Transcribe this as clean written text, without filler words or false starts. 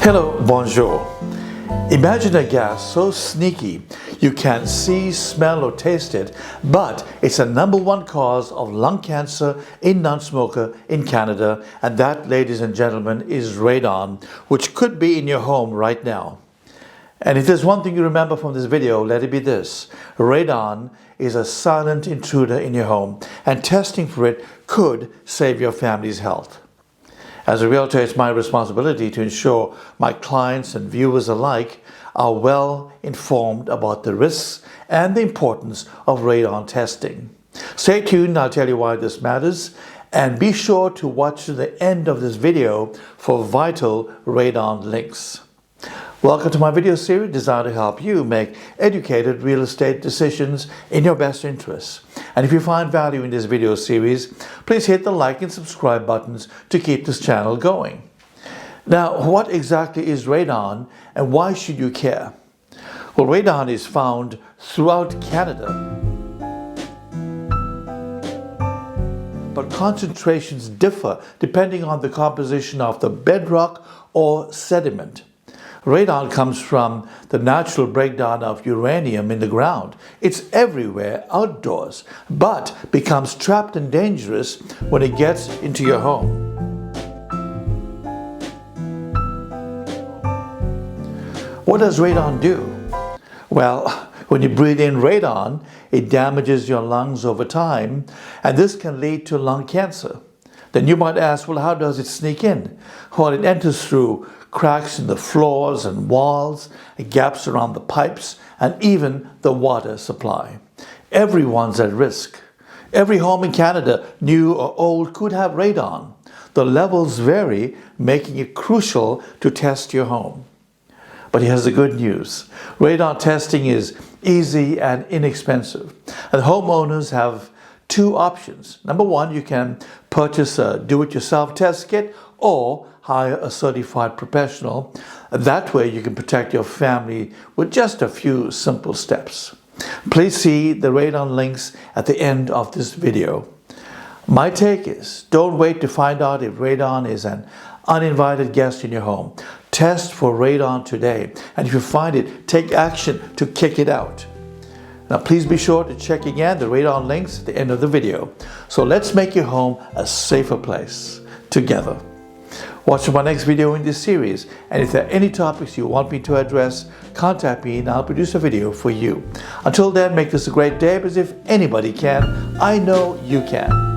Hello, bonjour. Imagine a gas so sneaky you can't see, smell or taste it, but it's a #1 cause of lung cancer in non-smoker in Canada, and that, ladies and gentlemen, is radon, which could be in your home right now. And if there's one thing you remember from this video, let it be this: radon is a silent intruder in your home, and testing for it could save your family's health. As a realtor, it's my responsibility to ensure my clients and viewers alike are well informed about the risks and the importance of radon testing. Stay tuned, I'll tell you why this matters, and be sure to watch to the end of this video for vital radon links. Welcome to my video series designed to help you make educated real estate decisions in your best interests. And if you find value in this video series, please hit the like and subscribe buttons to keep this channel going. Now, what exactly is radon and why should you care? Well, radon is found throughout Canada, but concentrations differ depending on the composition of the bedrock or sediment. Radon comes from the natural breakdown of uranium in the ground. It's everywhere outdoors, but becomes trapped and dangerous when it gets into your home. What does radon do? Well, when you breathe in radon, it damages your lungs over time, and this can lead to lung cancer. Then you might ask, well, how does it sneak in? Well, it enters through cracks in the floors and walls, gaps around the pipes, and even the water supply. Everyone's at risk. Every home in Canada, new or old, could have radon. The levels vary, making it crucial to test your home. But here's the good news. Radon testing is easy and inexpensive. And homeowners have two options. #1, you can purchase a do-it-yourself test kit or hire a certified professional. That way you can protect your family with just a few simple steps. Please see the radon links at the end of this video. My take is, don't wait to find out if radon is an uninvited guest in your home. Test for radon today, and if you find it, take action to kick it out. Now please be sure to check again the radon links at the end of the video. So let's make your home a safer place together. Watch my next video in this series, and if there are any topics you want me to address, contact me and I'll produce a video for you. Until then, make this a great day, because if anybody can, I know you can.